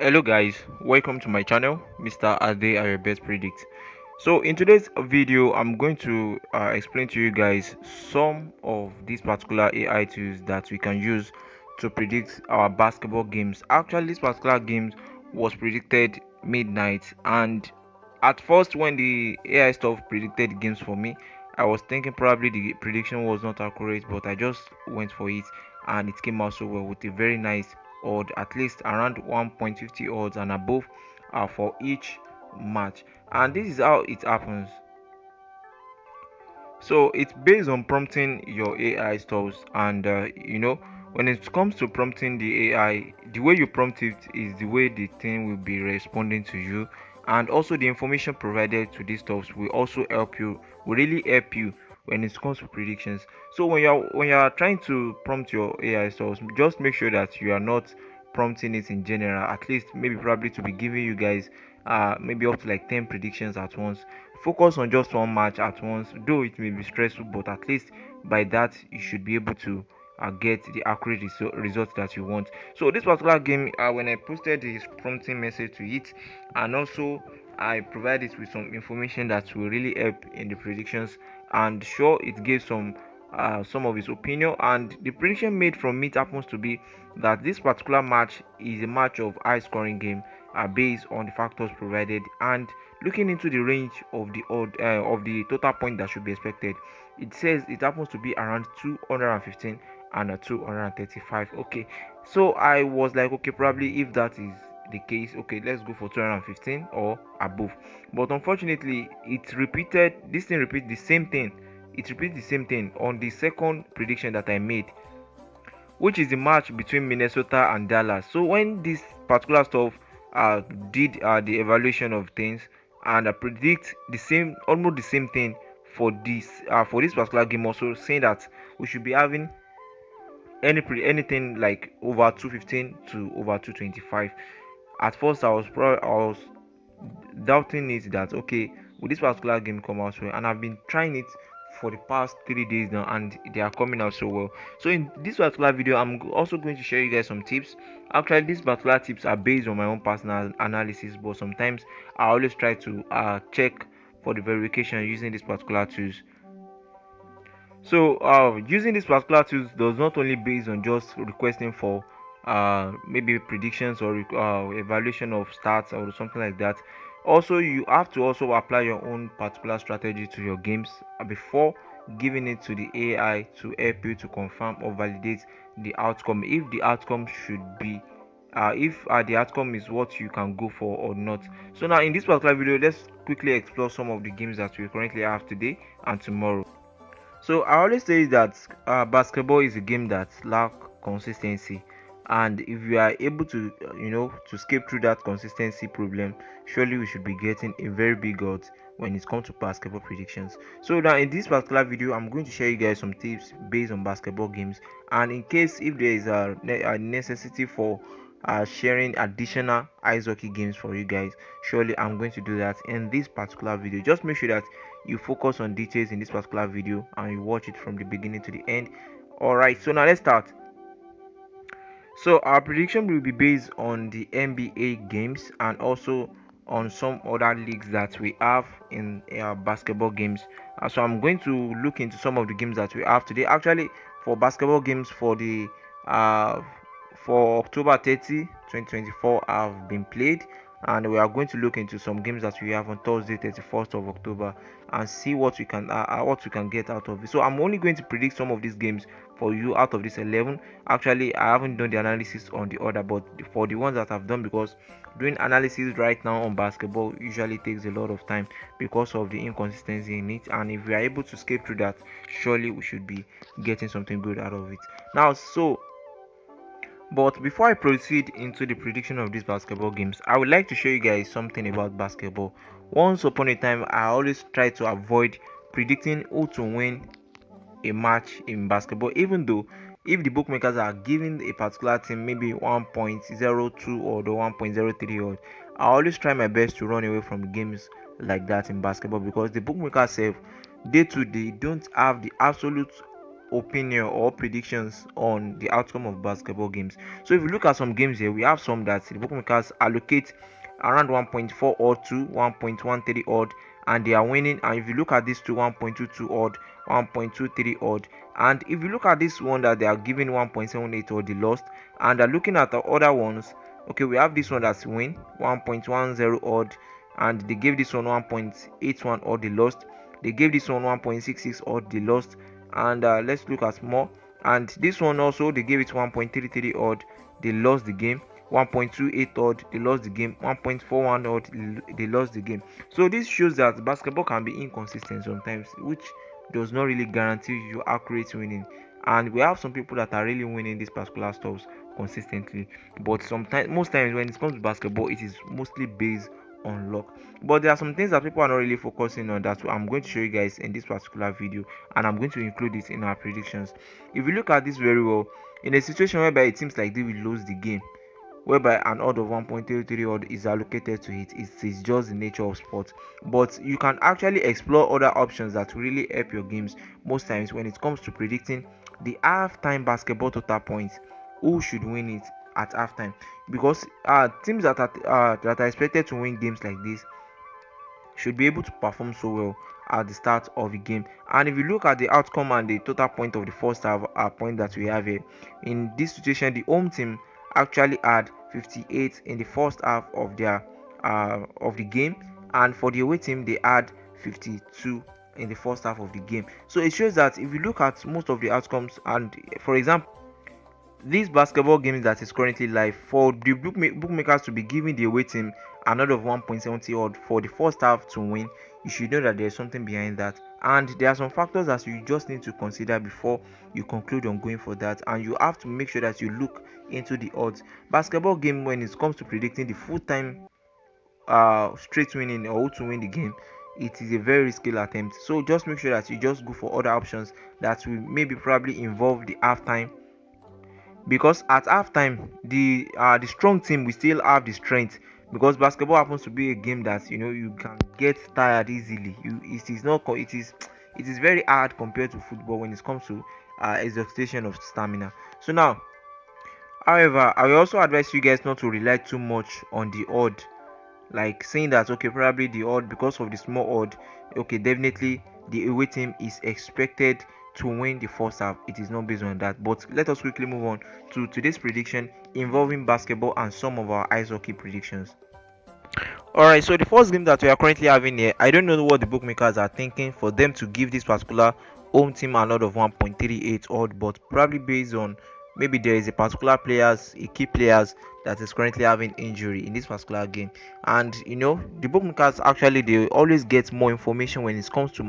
Hello guys, welcome to my channel, Mr. Ade are your best predict. So in today's video, I'm going to explain to you guys some of these particular AI tools that we can use to predict our basketball games. Actually, this particular game was predicted midnight, and at first when the AI stuff predicted games for me, I was thinking probably the prediction was not accurate, but I just went for it and it came out so well with a very nice odd, at least around 1.50 odds and above for each match. And this is how it happens. So it's based on prompting your AI stuffs, and when it comes to prompting the AI, the way you prompt it is the way the thing will be responding to you, and also the information provided to these stuffs will also help you, will really help you when it comes to predictions. So when you're trying to prompt your AI stuffs, just make sure that you are not prompting it in general, at least maybe probably to be giving you guys maybe up to like 10 predictions at once. Focus on just one match at once, though it may be stressful, but at least by that you should be able to get the accurate results that you want. So this particular game, when I posted this prompting message to it, and also I provided it with some information that will really help in the predictions, and sure, it gave some of his opinion, and the prediction made from it happens to be that this particular match is a match of high scoring game based on the factors provided, and looking into the range of the of the total point that should be expected, it says it happens to be around 215 and 235. Okay, so I was like, okay, probably if that is the case, okay, let's go for 215 or above. But unfortunately, this thing repeats the same thing. It repeats the same thing on the second prediction that I made, which is the match between Minnesota and Dallas. So when this particular stuff did the evaluation of things and predict the same, almost the same thing for this particular game, also saying that we should be having anything like over 215 to over 225. At first, I was doubting it that okay, will this particular game come out well, and I've been trying it for the past 3 days now and they are coming out so well. So in this particular video, I'm also going to share you guys some tips. Actually, these particular tips are based on my own personal analysis, but sometimes I always try to check for the verification using these particular tools. So using these particular tools does not only based on just requesting for maybe predictions or evaluation of stats or something like that. Also, you have to also apply your own particular strategy to your games before giving it to the AI to help you to confirm or validate the outcome, if the outcome should be if the outcome is what you can go for or not. So now in this particular video, let's quickly explore some of the games that we currently have today and tomorrow. So I always say that basketball is a game that lack consistency, and if you are able to, to skip through that consistency problem, surely we should be getting a very big odds when it comes to basketball predictions. So now in this particular video, I'm going to share you guys some tips based on basketball games, and in case if there is a necessity for sharing additional ice hockey games for you guys, surely I'm going to do that in this particular video. Just make sure that you focus on details in this particular video and you watch it from the beginning to the end. All right, so now let's start. So our prediction will be based on the NBA games and also on some other leagues that we have in basketball games. So I'm going to look into some of the games that we have today. Actually, for basketball games uh, for October 30, 2024 have been played, and we are going to look into some games that we have on Thursday, 31st of October, and see what we can get out of it. So I'm only going to predict some of these games for you out of this 11. Actually, I haven't done the analysis on the order, but for the ones that I've done, because doing analysis right now on basketball usually takes a lot of time because of the inconsistency in it, and if we are able to skip through that, surely we should be getting something good out of it. Now, but before I proceed into the prediction of these basketball games, I would like to show you guys something about basketball. Once upon a time, I always try to avoid predicting who to win a match in basketball, even though if the bookmakers are giving a particular team maybe 1.02 or the 1.03 odd, I always try my best to run away from games like that in basketball, because the bookmakers say day to day don't have the absolute opinion or predictions on the outcome of basketball games. So if you look at some games here, we have some that the bookmakers allocate around 1.4 odd to 1.13 odd, and they are winning. And if you look at this to 1.22 odd, 1.23 odd, and if you look at this one that they are giving 1.78 odd, they lost. And they're looking at the other ones. Okay, we have this one that's win 1.10 odd, and they gave this one 1.81 odd, they lost. They gave this one 1.66 odd, they lost. And let's look at more. And this one also, they gave it 1.33 odd, they lost the game. 1.28 odd, they lost the game. 1.41 odd, they lost the game. So this shows that basketball can be inconsistent sometimes, which does not really guarantee you accurate winning. And we have some people that are really winning these particular stuffs consistently, but sometimes, most times when it comes to basketball, it is mostly based on luck. But there are some things that people are not really focusing on that I'm going to show you guys in this particular video, and I'm going to include it in our predictions. If you look at this very well, in a situation whereby it seems like they will lose the game, whereby an odd of 1.33 odd is allocated to it, it is just the nature of sport. But you can actually explore other options that really help your games most times when it comes to predicting the halftime basketball total points, who should win it at halftime. Because teams that are expected to win games like this should be able to perform so well at the start of the game. And if you look at the outcome and the total point of the first half point that we have here, in this situation, the home team actually had 58 in the first half of the game, and for the away team they had 52 in the first half of the game. So it shows that if you look at most of the outcomes, and for example, these basketball games that is currently live, for the bookmakers to be giving the away team another of 1.70 odd for the first half to win, you should know that there's something behind that. And there are some factors that you just need to consider before you conclude on going for that, and you have to make sure that you look into the odds. Basketball game, when it comes to predicting the full-time straight winning or who to win the game, it is a very risky attempt. So just make sure that you just go for other options that will maybe probably involve the halftime, because at halftime the strong team will still have the strength, because basketball happens to be a game that you can get tired easily. It is very hard compared to football when it comes to exhaustion of stamina. So now, however, I will also advise you guys not to rely too much on the odd, like saying that okay, probably the odd, because of the small odd, okay, definitely the away team is expected to win the first half. It is not based on that. But let us quickly move on to today's prediction involving basketball and some of our ice hockey predictions. Alright, so the first game that we are currently having here, I don't know what the bookmakers are thinking for them to give this particular home team a lot of 1.38 odd, but probably based on maybe there is a key players that is currently having injury in this particular game. And the bookmakers actually, they always get more information when it comes to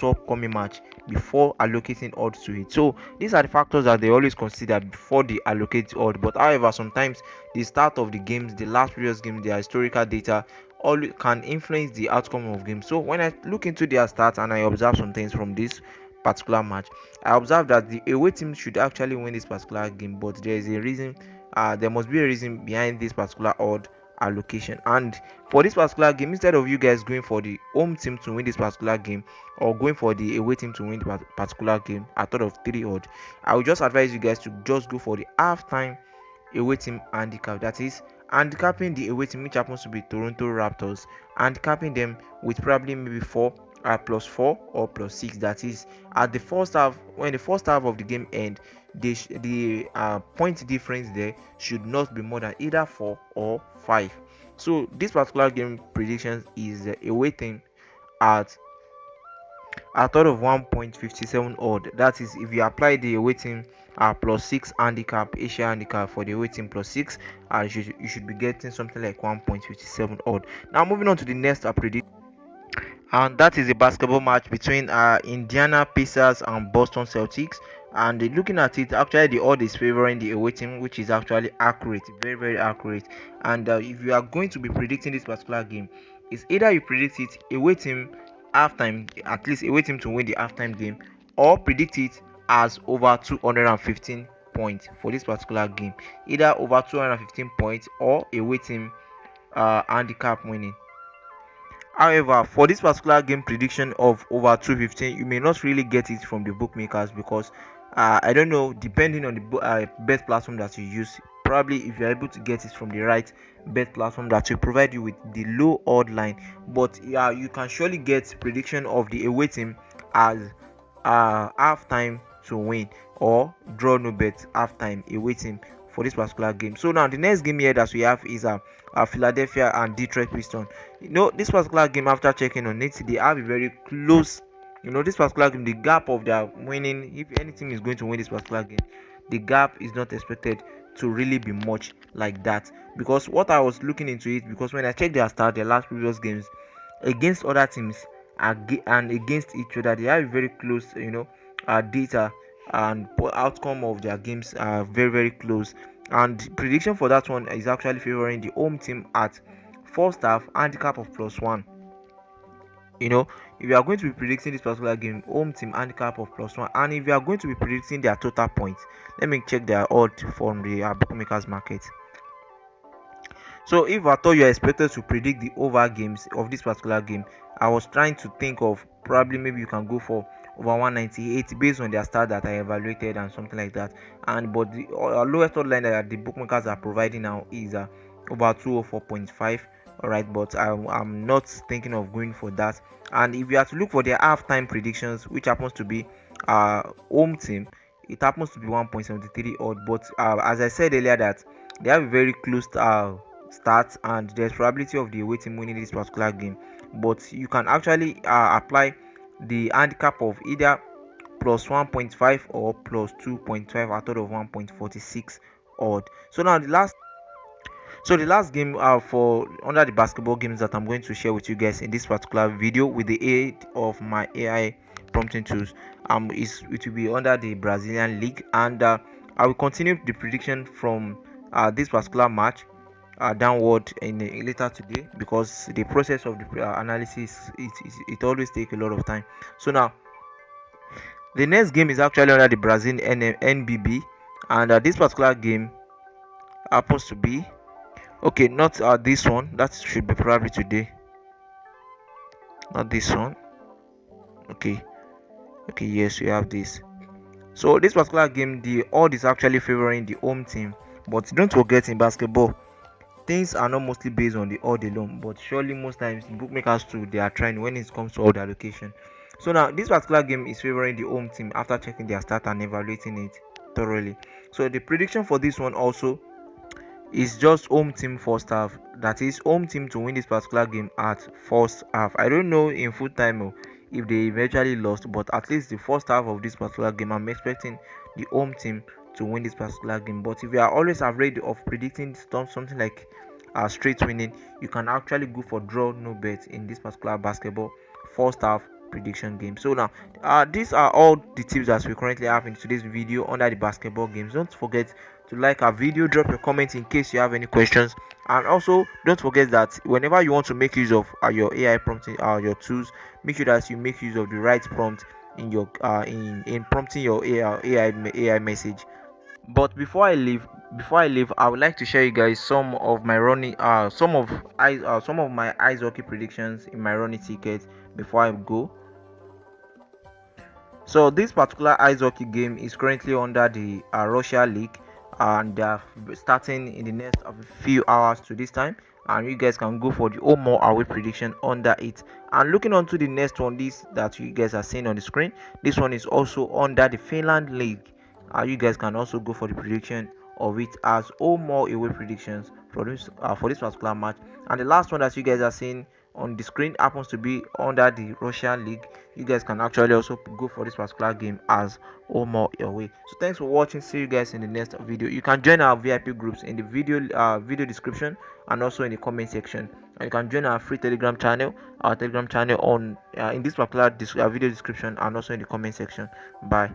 upcoming match before allocating odds to it. So these are the factors that they always consider before they allocate odd. But however, sometimes the start of the games, the last previous game, their historical data all can influence the outcome of games. So when I look into their stats and I observe some things from this particular match, I observe that the away team should actually win this particular game, but there is a reason. There must be a reason behind this particular odd allocation. And for this particular game, instead of you guys going for the home team to win this particular game or going for the away team to win the particular game at thought of 3 odd, I would just advise you guys to just go for the halftime away team handicap, that is handicapping the away team, which happens to be Toronto Raptors, handicapping them with probably maybe 4 +4 or +6. That is, at the first half, when the first half of the game end, the point difference there should not be more than either 4 or 5. So this particular game predictions is a waiting at a thought of 1.57 odd. That is, if you apply the waiting +6 handicap, Asia handicap for the waiting +6, you should be getting something like 1.57 odd. Now moving on to the next prediction, and that is a basketball match between Indiana Pacers and Boston Celtics. And looking at it, actually the odd is favoring the away team, which is actually accurate, very very accurate. And if you are going to be predicting this particular game, it's either you predict it away team halftime, at least away team to win the halftime game, or predict it as over 215 points for this particular game, either over 215 points or away team handicap winning. However, for this particular game prediction of over 215, you may not really get it from the bookmakers because I don't know, depending on the bet platform that you use. Probably if you're able to get it from the right bet platform that will provide you with the low odd line, but yeah, you can surely get prediction of the away team as half time to win, or draw no bet half time away team for this particular game. So now the next game here that we have is Philadelphia and Detroit Pistons. This particular game, after checking on it, they have a very close. This particular game, the gap of their winning, if any team is going to win this particular game, the gap is not expected to really be much like that. Because what I was looking into it, because when I checked their last previous games against other teams and against each other, they have very close, data, and outcome of their games are very very close. And prediction for that one is actually favoring the home team at first half handicap of +1. If you are going to be predicting this particular game, home team handicap of +1, and if you are going to be predicting their total points, let me check their odd from the bookmakers market. So if at all you are expected to predict the over games of this particular game, I was trying to think of probably maybe you can go for over 198 based on their start that I evaluated and something like that. But the lowest odd line that the bookmakers are providing now is over 204.5. All right, but I'm not thinking of going for that. And if you have to look for their halftime predictions, which happens to be home team, it happens to be 1.73 odd. But as I said earlier, that they have a very close start, and there's probability of the away team winning this particular game. But you can actually apply the handicap of either +1.5 or +2.5 out of 1.46 odd. So the last game for under the basketball games that I'm going to share with you guys in this particular video with the aid of my AI prompting tools it will be under the Brazilian league, and I will continue the prediction from this particular match downward in later today, because the process of the analysis it always takes a lot of time. So now the next game is actually under the Brazil NBB, and this particular game happens to be okay, not this one, that should be probably today, not this one. Okay, yes, we have this. So this particular game, the odd is actually favoring the home team, but don't forget, in basketball things are not mostly based on the odd alone, but surely most times bookmakers too, they are trying when it comes to odd allocation. So now this particular game is favoring the home team after checking their start and evaluating it thoroughly. So the prediction for this one also is just home team first half, that is home team to win this particular game at first half. I don't know in full time if they eventually lost, but at least the first half of this particular game, I'm expecting the home team to win this particular game. But if you are always afraid of predicting something like straight winning, you can actually go for draw no bet in this particular basketball first half prediction game. So now these are all the tips that we currently have in today's video under the basketball games. Don't forget to like our video, drop your comments in case you have any questions, and also don't forget that whenever you want to make use of your AI prompting your tools, make sure that you make use of the right prompt in your in prompting your AI message. But before I leave, I would like to share you guys some of my running some of my ice hockey predictions in my running ticket before I go. So this particular ice hockey game is currently under the Russia League, and they are starting in the next few hours to this time, and you guys can go for the home or away prediction under it. And looking on to the next one, this that you guys are seeing on the screen, this one is also under the Finland League. You guys can also go for the prediction of it as home or away predictions for this particular match. And the last one that you guys are seeing on the screen happens to be under the Russian League. You guys can actually also go for this particular game as home or away. So thanks for watching. See you guys in the next video. You can join our VIP groups in the video description and also in the comment section. And you can join our free Telegram channel, on in this particular video description and also in the comment section. Bye.